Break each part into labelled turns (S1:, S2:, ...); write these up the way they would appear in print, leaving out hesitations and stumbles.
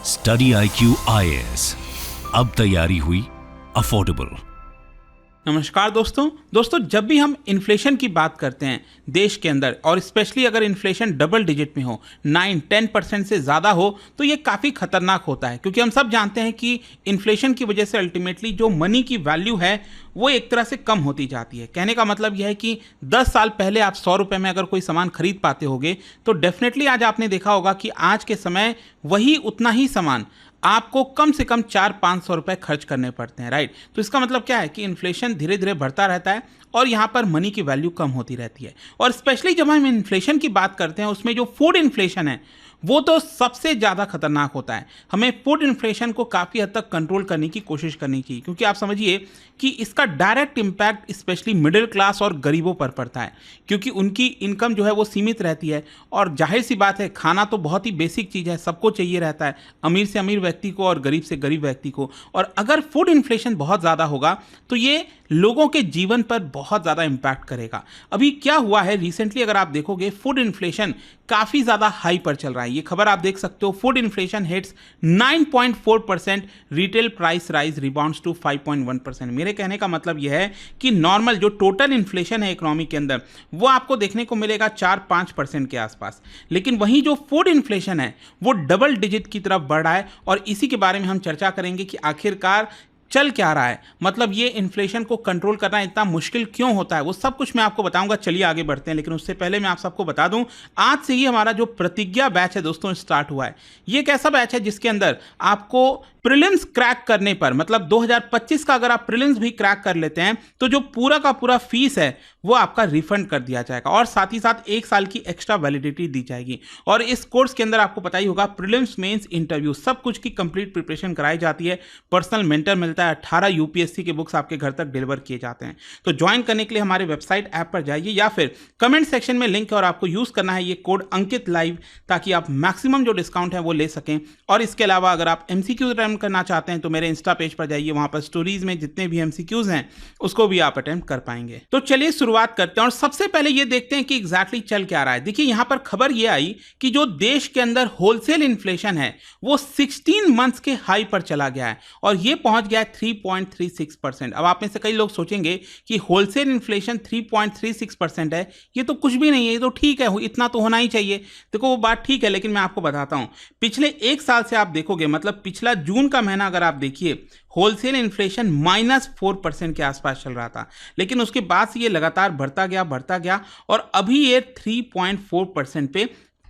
S1: Study IQ IAS, अब तैयारी हुई अफोर्डेबल।
S2: नमस्कार दोस्तों, जब भी हम इन्फ्लेशन की बात करते हैं देश के अंदर, और स्पेशली अगर इन्फ्लेशन डबल डिजिट में हो, 9-10% से ज़्यादा हो, तो ये काफ़ी खतरनाक होता है। क्योंकि हम सब जानते हैं कि इन्फ्लेशन की वजह से अल्टीमेटली जो मनी की वैल्यू है वो एक तरह से कम होती जाती है। कहने का मतलब यह है कि 10 साल पहले आप 100 रुपये में अगर कोई सामान खरीद पाते होगे, तो डेफिनेटली आज आपने देखा होगा कि आज के समय वही उतना ही सामान आपको कम से कम 400-500 रुपये खर्च करने पड़ते हैं, राइट। तो इसका मतलब क्या है कि इन्फ्लेशन धीरे धीरे बढ़ता रहता है और यहाँ पर मनी की वैल्यू कम होती रहती है। और स्पेशली जब हम इन्फ्लेशन की बात करते हैं, उसमें जो फूड इन्फ्लेशन है वो तो सबसे ज़्यादा खतरनाक होता है। हमें फूड इन्फ्लेशन को काफ़ी हद तक कंट्रोल करने की कोशिश करनी चाहिए, क्योंकि आप समझिए कि इसका direct impact specially middle class और गरीबों पर पड़ता है, क्योंकि उनकी इनकम जो है वो सीमित रहती है। और जाहिर सी बात है, खाना तो बहुत ही बेसिक चीज़ है, सबको चाहिए रहता है, अमीर से अमीर व्यक्ति को और गरीब से गरीब व्यक्ति को। और अगर फूड इन्फ्लेशन बहुत ज़्यादा होगा तो ये लोगों के जीवन पर बहुत ज़्यादा इम्पैक्ट करेगा। अभी क्या हुआ है रिसेंटली, अगर आप देखोगे फूड इन्फ्लेशन काफ़ी ज़्यादा हाई पर चल रहा है। ये खबर आप देख सकते हो, food inflation hits 9.4%, retail price rise rebounds to 5.1%। मेरे कहने का मतलब यह है कि नॉर्मल जो टोटल इन्फ्लेशन है इकोनॉमी के अंदर, वो आपको देखने को मिलेगा 4-5% के आसपास, लेकिन वहीं जो फूड इन्फ्लेशन है वो डबल डिजिट की तरफ बढ़ रहा है। और इसी के बारे में हम चर्चा करेंगे कि आखिरकार चल क्या रहा है, मतलब ये इन्फ्लेशन को कंट्रोल करना इतना मुश्किल क्यों होता है, वो सब कुछ मैं आपको बताऊंगा। चलिए आगे बढ़ते हैं, लेकिन उससे पहले मैं आप सबको बता दूं, आज से ही हमारा जो प्रतिज्ञा बैच है दोस्तों स्टार्ट हुआ है। ये एक ऐसा बैच है जिसके अंदर आपको प्रीलिम्स क्रैक करने पर, मतलब 2025 का अगर आप प्रीलिम्स भी क्रैक कर लेते हैं तो जो पूरा का पूरा फीस है वो आपका रिफंड कर दिया जाएगा, और साथ ही साथ 1 साल की एक्स्ट्रा वैलिडिटी दी जाएगी। और इस कोर्स के अंदर आपको पता ही होगा, प्रीलिम्स मेंस इंटरव्यू सब कुछ की कंप्लीट प्रिपरेशन कराई जाती है, पर्सनल मेंटर मिलता है, 18 UPSC के बुक्स आपके घर तक डिलीवर किए जाते हैं। तो ज्वाइन करने के लिए हमारे वेबसाइट ऐप पर जाइए, या फिर कमेंट सेक्शन में लिंक है और आपको यूज करना है ये कोड अंकित लाइव, ताकि आप मैक्सिमम जो डिस्काउंट है वो ले सकें। और इसके अलावा अगर आप MCQ अटेम्प्ट करना चाहते हैं तो मेरे इंस्टा पेज पर जाइए, वहां पर स्टोरीज में जितने भी MCQs हैं उसको भी आप अटेम्प्ट कर पाएंगे। तो चलिए शुरुआत करते हैं, और सबसे पहले ये देखते हैं कि एग्जैक्टली चल क्या रहा है। देखिए यहाँ पर खबर ये आई कि जो देश के अंदर होलसेल इन्फ्लेशन है वो 16 मंथ्स के हाई पर चला गया है, और ये पहुंच गया है 3.36%। अब आप में से कई लोग सोचेंगे कि होलसेल इन्फ्लेशन 3.36% है, ये तो कुछ भी नहीं है, ये तो ठीक है, इतना तो होना ही चाहिए। देखो वो बात ठीक है, लेकिन मैं आपको बताता हूं, पिछले 1 साल से आप देखोगे, मतलब पिछला जून का महीना अगर आप देखिए, होलसेल इन्फ्लेशन -4% के आसपास चल रहा था, लेकिन उसके बाद से ये लगातार बढ़ता गया और अभी ये 3.4% पे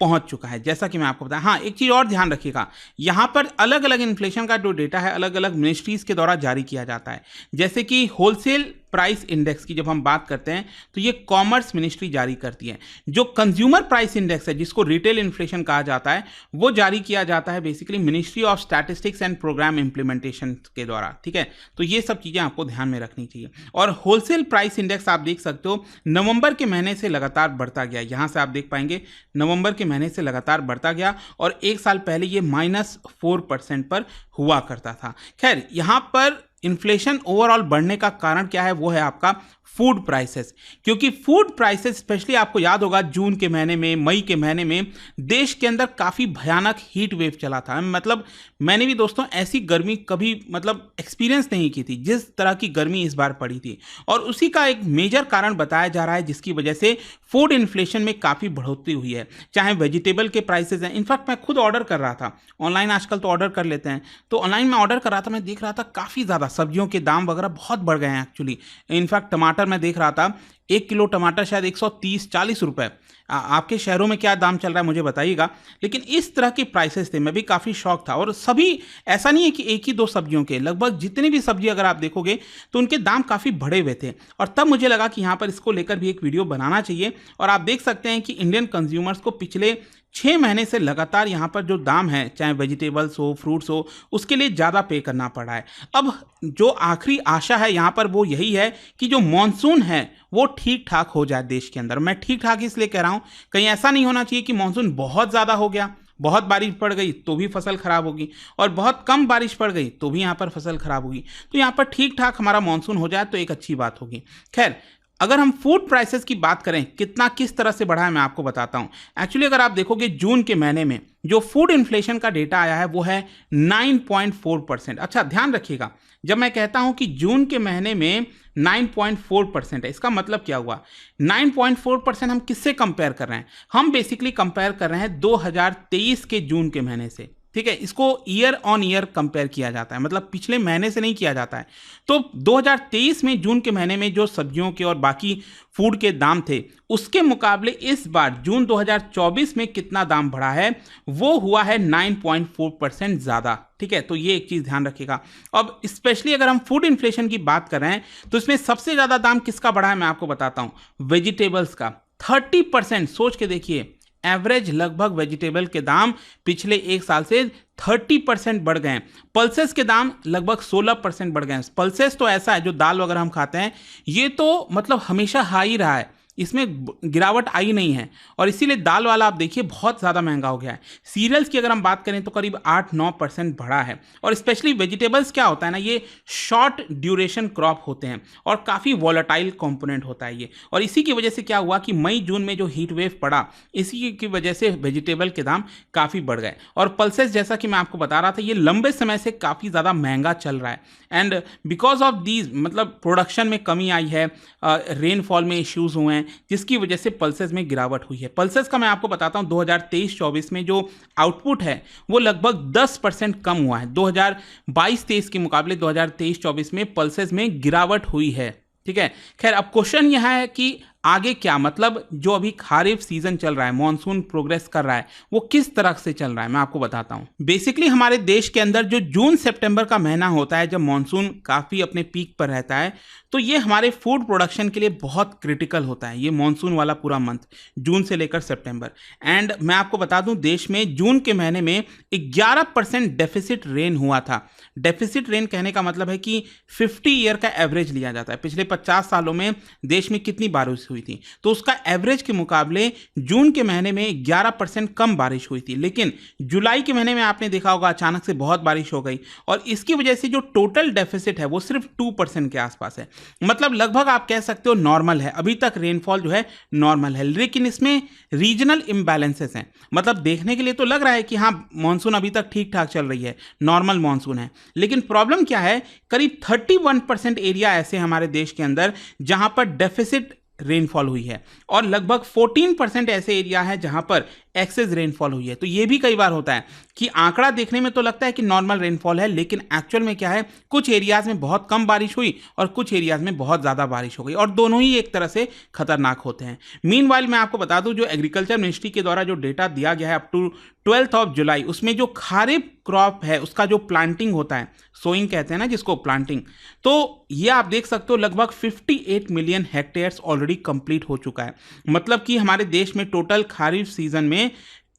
S2: पहुंच चुका है, जैसा कि मैं आपको बताया। हाँ, एक चीज़ और ध्यान रखिएगा, यहाँ पर अलग अलग इन्फ्लेशन का जो डेटा है अलग अलग मिनिस्ट्रीज के द्वारा जारी किया जाता है। जैसे कि होलसेल प्राइस इंडेक्स की जब हम बात करते हैं तो ये कॉमर्स मिनिस्ट्री जारी करती है। जो कंज्यूमर प्राइस इंडेक्स है, जिसको रिटेल इन्फ्लेशन कहा जाता है, वो जारी किया जाता है basically ministry of statistics and programme implementation के द्वारा, ठीक है। तो ये सब चीज़ें आपको ध्यान में रखनी चाहिए। और होलसेल प्राइस इंडेक्स आप देख सकते हो, नवंबर के महीने से लगातार बढ़ता गया, यहाँ से आप देख पाएंगे नवंबर के महीने से लगातार बढ़ता गया, और 1 साल पहले ये -4% पर हुआ करता था। खैर, यहाँ पर इन्फ्लेशन ओवरऑल बढ़ने का कारण क्या है, वो है आपका फूड प्राइसेस। क्योंकि फूड प्राइसेस स्पेशली आपको याद होगा जून के महीने में, मई के महीने में देश के अंदर काफ़ी भयानक हीट वेव चला था। मतलब मैंने भी दोस्तों ऐसी गर्मी कभी मतलब एक्सपीरियंस नहीं की थी जिस तरह की गर्मी इस बार पड़ी थी, और उसी का एक मेजर कारण बताया जा रहा है जिसकी वजह से फूड इन्फ्लेशन में काफ़ी बढ़ोतरी हुई है। चाहे वेजिटेबल के प्राइसेस हैं, इनफैक्ट मैं खुद ऑर्डर कर रहा था ऑनलाइन, आजकल तो ऑर्डर कर लेते हैं, तो ऑनलाइन में ऑर्डर कर रहा था, मैं देख रहा था काफ़ी ज़्यादा सब्जियों के दाम वगैरह बहुत बढ़ गए हैं एक्चुअली। इनफैक्ट टमाटर मैं देख रहा था, 1 किलो टमाटर शायद 130-140 रुपए। आपके शहरों में क्या दाम चल रहा है मुझे बताइएगा, लेकिन इस तरह के प्राइसेस थे, मैं भी काफ़ी शॉक था। और सभी, ऐसा नहीं है कि एक ही दो सब्जियों के, लगभग जितनी भी सब्जी अगर आप देखोगे तो उनके दाम काफ़ी बढ़े हुए थे। और तब मुझे लगा कि यहाँ पर इसको लेकर भी एक वीडियो बनाना चाहिए। और आप देख सकते हैं कि इंडियन कंज्यूमर्स को पिछले 6 महीने से लगातार यहाँ पर जो दाम है, चाहे वेजिटेबल्स हो, फ्रूट्स हो, उसके लिए ज़्यादा पे करना पड़ा है। अब जो आखिरी आशा है यहाँ पर वो यही है कि जो मानसून है वो ठीक ठाक हो जाए देश के अंदर। मैं ठीक ठाक इसलिए कह रहा हूँ, कहीं ऐसा नहीं होना चाहिए कि मानसून बहुत ज़्यादा हो गया, बहुत बारिश पड़ गई तो भी फसल खराब होगी, और बहुत कम बारिश पड़ गई तो भी यहाँ पर फसल खराब होगी। तो यहाँ पर ठीक ठाक हमारा मानसून हो जाए तो एक अच्छी बात होगी। खैर, अगर हम फूड प्राइसेस की बात करें कितना किस तरह से बढ़ा है मैं आपको बताता हूं। एक्चुअली अगर आप देखोगे जून के महीने में जो फूड इन्फ्लेशन का डेटा आया है वो है 9.4%। अच्छा ध्यान रखिएगा, जब मैं कहता हूं कि जून के महीने में 9.4% है, इसका मतलब क्या हुआ? 9.4% हम किससे कंपेयर कर रहे हैं? हम बेसिकली कंपेयर कर रहे हैं 2023 के जून के महीने से। ठीक है, इसको ईयर ऑन ईयर कंपेयर किया जाता है, मतलब पिछले महीने से नहीं किया जाता है। तो 2023 में जून के महीने में जो सब्जियों के और बाकी फूड के दाम थे उसके मुकाबले इस बार जून 2024 में कितना दाम बढ़ा है, वो हुआ है 9.4% ज़्यादा। ठीक है, तो ये एक चीज़ ध्यान रखिएगा। अब स्पेशली अगर हम फूड इन्फ्लेशन की बात कर रहे हैं तो इसमें सबसे ज़्यादा दाम किसका बढ़ा है मैं आपको बताता हूँ, वेजिटेबल्स का 30%। सोच के देखिए, एवरेज लगभग वेजिटेबल के दाम पिछले एक साल से 30% बढ़ गए हैं। पल्सेस के दाम लगभग 16% बढ़ गए हैं। पल्सेस तो ऐसा है जो दाल वगैरह हम खाते हैं, ये तो मतलब हमेशा हाई रहा है, इसमें गिरावट आई नहीं है और इसीलिए दाल वाला आप देखिए बहुत ज़्यादा महंगा हो गया है। सीरियल्स की अगर हम बात करें तो करीब 8-9% बढ़ा है। और स्पेशली वेजिटेबल्स क्या होता है ना, ये शॉर्ट ड्यूरेशन क्रॉप होते हैं और काफ़ी वॉलेटाइल कंपोनेंट होता है ये, और इसी की वजह से क्या हुआ कि मई जून में जो हीट वेव पड़ा इसी की वजह से वेजिटेबल के दाम काफ़ी बढ़ गए। और पल्सेस जैसा कि मैं आपको बता रहा था ये लंबे समय से काफ़ी ज़्यादा महंगा चल रहा है एंड बिकॉज ऑफ दीज मतलब प्रोडक्शन में कमी आई है, रेनफॉल में इश्यूज़ हुए हैं जिसकी वजह से पल्सेस में गिरावट हुई है। पल्सेस का मैं आपको बताता हूं 2023-24 में जो आउटपुट है वो लगभग 10% कम हुआ है। 2022-23 के मुकाबले 2023-24 में पल्सेस में गिरावट हुई है। ठीक है, खैर अब क्वेश्चन यह है कि आगे क्या, मतलब जो अभी खारिफ सीजन चल रहा है, मॉनसून प्रोग्रेस कर रहा है, वो किस तरह से चल रहा है मैं आपको बताता हूं। बेसिकली हमारे देश के अंदर जो जून सितंबर का महीना होता है जब मॉनसून काफ़ी अपने पीक पर रहता है, तो ये हमारे फूड प्रोडक्शन के लिए बहुत क्रिटिकल होता है, ये मॉनसून वाला पूरा मंथ जून से लेकर सितंबर। एंड मैं आपको बता दूं देश में जून के महीने में 11% डेफिसिट रेन हुआ था। डेफिसिट रेन कहने का मतलब है कि 50 ईयर का एवरेज लिया जाता है, पिछले 50 सालों में देश में कितनी बारिश हुई थी, तो उसका एवरेज के मुकाबले जून के महीने में 11% कम बारिश हुई थी। लेकिन जुलाई के महीने में आपने देखा होगा अचानक से बहुत बारिश हो गई और इसकी वजह से जो टोटल डेफिसिट है वो सिर्फ 2% के आसपास है, मतलब लगभग आप कह सकते हो नॉर्मल है। अभी तक रेनफॉल जो है नॉर्मल है, लेकिन इसमें रीजनल इम्बैलेंसेस हैं। मतलब देखने के लिए तो लग रहा है कि हाँ मॉनसून अभी तक ठीक ठाक चल रही है, नॉर्मल मॉनसून है, लेकिन प्रॉब्लम क्या है, करीब 31% एरिया ऐसे हमारे देश के अंदर जहां पर डेफिसिट रेनफॉल हुई है और लगभग 14% ऐसे एरिया है जहां पर एक्सेस रेनफॉल हुई है। तो ये भी कई बार होता है कि आंकड़ा देखने में तो लगता है कि नॉर्मल रेनफॉल है, लेकिन एक्चुअल में क्या है, कुछ एरियाज में बहुत कम बारिश हुई और कुछ एरियाज में बहुत ज़्यादा बारिश हो गई, और दोनों ही एक तरह से खतरनाक होते हैं। मीनवाइल मैं आपको बता दूं जो एग्रीकल्चर मिनिस्ट्री के द्वारा जो डेटा दिया गया है अप टू 12 जुलाई, उसमें जो खारिफ क्रॉप है उसका जो प्लांटिंग होता है, सोइंग कहते हैं ना जिसको, प्लांटिंग, तो ये आप देख सकते हो लगभग 58 मिलियन हेक्टेयर्स ऑलरेडी कंप्लीट हो चुका है। मतलब कि हमारे देश में टोटल खारिफ सीजन में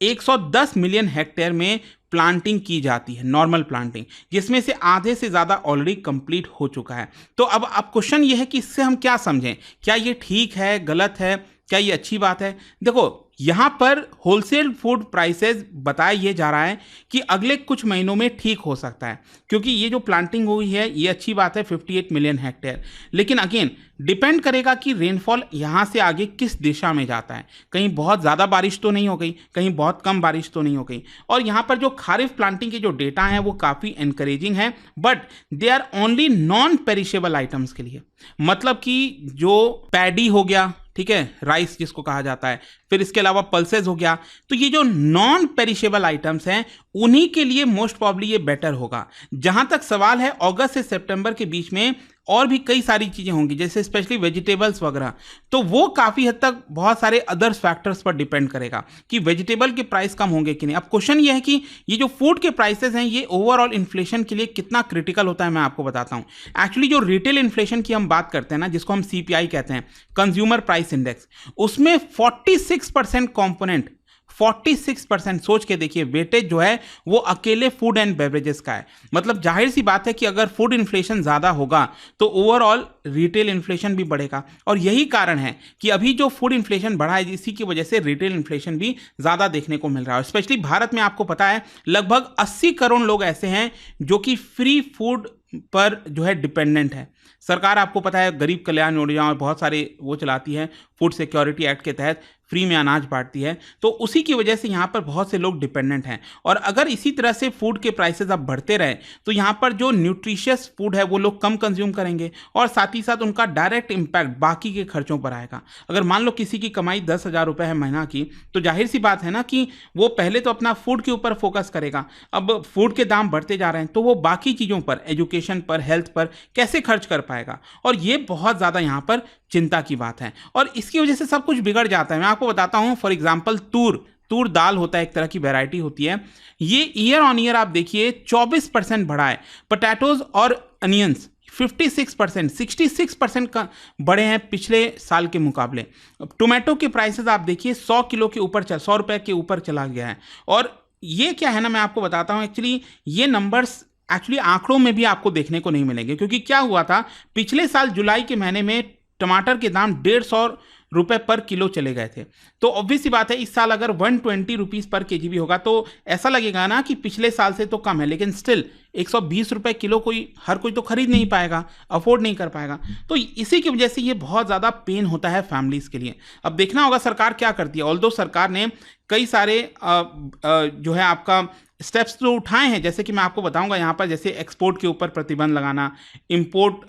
S2: 110 मिलियन हेक्टेयर में प्लांटिंग की जाती है, नॉर्मल प्लांटिंग, जिसमें से आधे से ज़्यादा ऑलरेडी कंप्लीट हो चुका है। तो अब क्वेश्चन ये है कि इससे हम क्या समझें, क्या ये ठीक है, गलत है, क्या ये अच्छी बात है? देखो यहाँ पर होलसेल फूड प्राइसेस बताया ये जा रहा है कि अगले कुछ महीनों में ठीक हो सकता है, क्योंकि ये जो प्लांटिंग हुई है ये अच्छी बात है, 58 मिलियन हेक्टेयर, लेकिन अगेन डिपेंड करेगा कि रेनफॉल यहाँ से आगे किस दिशा में जाता है। कहीं बहुत ज़्यादा बारिश तो नहीं हो गई, कहीं बहुत कम बारिश तो नहीं हो गई। और यहाँ पर जो खारिफ प्लांटिंग के जो डेटा हैं वो काफ़ी एनकरेजिंग है, but they are only non perishable items के लिए, मतलब कि जो पैडी हो गया, ठीक है, राइस जिसको कहा जाता है, फिर इसके अलावा पल्सेस हो गया, तो ये जो नॉन पेरिशेबल आइटम्स हैं उन्हीं के लिए मोस्ट प्रॉब्ली ये बेटर होगा। जहां तक सवाल है अगस्त से सितंबर के बीच में और भी कई सारी चीज़ें होंगी, जैसे स्पेशली वेजिटेबल्स वगैरह, तो वो काफ़ी हद तक बहुत सारे अदर्स फैक्टर्स पर डिपेंड करेगा कि वेजिटेबल के प्राइस कम होंगे कि नहीं। अब क्वेश्चन ये है कि ये जो फूड के प्राइसेस हैं ये ओवरऑल इन्फ्लेशन के लिए कितना क्रिटिकल होता है मैं आपको बताता हूँ। एक्चुअली जो रिटेल इन्फ्लेशन की हम बात करते हैं ना, जिसको हम CPI कहते हैं, कंज्यूमर प्राइस इंडेक्स, उसमें 46% कॉम्पोनेंट, 46%, सोच के देखिए, वेटेज जो है वो अकेले फूड एंड बेवरेजेस का है। मतलब जाहिर सी बात है कि अगर फूड इन्फ्लेशन ज़्यादा होगा तो ओवरऑल रिटेल इन्फ्लेशन भी बढ़ेगा, और यही कारण है कि अभी जो फूड इन्फ्लेशन बढ़ा है इसी की वजह से रिटेल इन्फ्लेशन भी ज़्यादा देखने को मिल रहा है। स्पेशली भारत में आपको पता है लगभग 80 करोड़ लोग ऐसे हैं जो कि फ्री फूड पर जो है डिपेंडेंट है। सरकार आपको पता है गरीब कल्याण योजना और बहुत सारे वो चलाती है, फूड सिक्योरिटी एक्ट के तहत फ्री में अनाज बांटती है, तो उसी की वजह से यहाँ पर बहुत से लोग डिपेंडेंट हैं। और अगर इसी तरह से फूड के प्राइसेस अब बढ़ते रहे तो यहाँ पर जो न्यूट्रिशियस फूड है वो लोग कम कंज्यूम करेंगे और साथ ही साथ उनका डायरेक्ट इम्पैक्ट बाकी के खर्चों पर आएगा। अगर मान लो किसी की कमाई 10,000 रुपये है महीना की, तो जाहिर सी बात है ना कि वो पहले तो अपना फूड के ऊपर फोकस करेगा। अब फूड के दाम बढ़ते जा रहे हैं तो वो बाकी चीज़ों पर, एजुकेशन पर, हेल्थ पर कैसे खर्च कर पाएगा, और ये बहुत ज़्यादा यहाँ पर चिंता की बात है। और इसकी वजह से सब कुछ बिगड़ जाता है। मैं आपको बताता हूँ, फॉर एग्जाम्पल तूर दाल होता है, एक तरह की वैरायटी होती है, ये ईयर ऑन ईयर आप देखिए 24% बढ़ा है। पोटैटोज और अनियंस 56%, 66% का बढ़े हैं पिछले साल के मुकाबले। टोमेटो के प्राइसेस आप देखिए 100 किलो के ऊपर 100 रुपए के ऊपर चला गया है। और ये क्या है ना, मैं आपको बताता हूँ, एक्चुअली ये नंबर्स आंकड़ों में भी आपको देखने को नहीं मिलेंगे, क्योंकि क्या हुआ था, पिछले साल जुलाई के महीने में टमाटर के दाम 150 रुपए पर किलो चले गए थे। तो ऑब्वियस सी बात है, इस साल अगर 120 रुपीज़ पर केजी भी होगा तो ऐसा लगेगा ना कि पिछले साल से तो कम है, लेकिन स्टिल 120 रुपए किलो हर कोई तो खरीद नहीं पाएगा, अफोर्ड नहीं कर पाएगा। तो इसी की वजह से ये बहुत ज़्यादा पेन होता है फैमिलीज़ के लिए। अब देखना होगा सरकार क्या करती है। ऑल्दो सरकार ने कई सारे जो है आपका स्टेप्स तो उठाए हैं, जैसे कि मैं आपको बताऊंगा यहाँ पर, जैसे एक्सपोर्ट के ऊपर प्रतिबंध लगाना, इंपोर्ट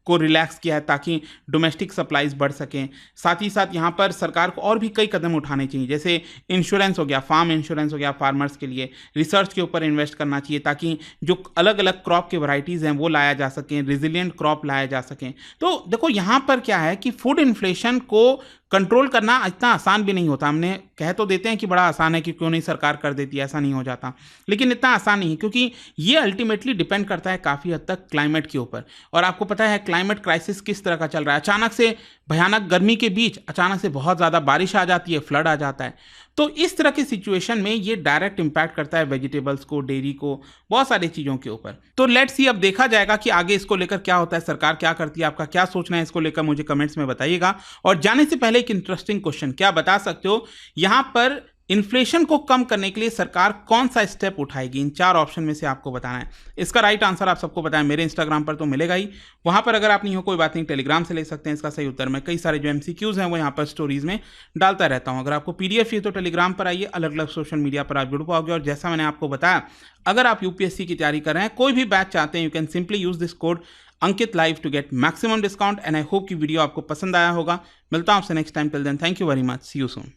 S2: को रिलैक्स किया है ताकि डोमेस्टिक सप्लाईज बढ़ सकें। साथ ही साथ यहाँ पर सरकार को और भी कई कदम उठाने चाहिए, जैसे इंश्योरेंस हो गया, फार्म इंश्योरेंस हो गया फार्मर्स के लिए, रिसर्च के ऊपर इन्वेस्ट करना चाहिए ताकि जो अलग अलग क्रॉप के वैराइटीज़ हैं वो लाया जा सकें, रिजिलियंट क्रॉप लाया जा सकें। तो देखो यहाँ पर क्या है कि फूड इन्फ्लेशन को कंट्रोल करना इतना आसान भी नहीं होता। हमने कह तो देते हैं कि बड़ा आसान है कि क्यों नहीं सरकार कर देती है, ऐसा नहीं हो जाता, लेकिन इतना आसान नहीं है, क्योंकि ये अल्टीमेटली डिपेंड करता है काफ़ी हद तक क्लाइमेट के ऊपर। और आपको पता है क्लाइमेट क्राइसिस किस तरह का चल रहा है। अचानक से भयानक गर्मी के बीच अचानक से बहुत ज़्यादा बारिश आ जाती है, फ्लड आ जाता है। तो इस तरह की सिचुएशन में ये डायरेक्ट इंपैक्ट करता है वेजिटेबल्स को, डेयरी को, बहुत सारी चीज़ों के ऊपर। तो लेट्स सी, अब देखा जाएगा कि आगे इसको लेकर क्या होता है, सरकार क्या करती है। आपका क्या सोचना है इसको लेकर, मुझे कमेंट्स में बताइएगा। और जाने से पहले एक इंटरेस्टिंग क्वेश्चन, क्या बता सकते हो यहाँ पर इन्फ्लेशन को कम करने के लिए सरकार कौन सा स्टेप उठाएगी? इन 4 ऑप्शन में से आपको बताना है। इसका राइट आंसर आप सबको बताएं, मेरे इंस्टाग्राम पर तो मिलेगा ही, वहां पर अगर आप नहीं हो कोई बात नहीं, टेलीग्राम से ले सकते हैं इसका सही उत्तर। मैं कई सारे जो MCQs हैं वो यहाँ पर स्टोरीज में डालता रहता हूँ। अगर आपको PDF चाहिए तो टेलीग्राम पर आइए, अलग अलग सोशल मीडिया पर आप जुड़ पाओगे। और जैसा मैंने आपको बताया, अगर आप UPSC की तैयारी कर रहे हैं, कोई भी बैच चाहते हैं, you can simply use this code Ankit live to get maximum discount. And I hope कि वीडियो आपको पसंद आया होगा। मिलता हूं आपसे next time. Till then, thank you very much, see you soon.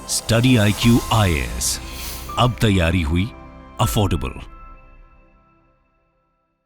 S1: Study IQ IAS, अब तैयारी हुई अफोर्डेबल।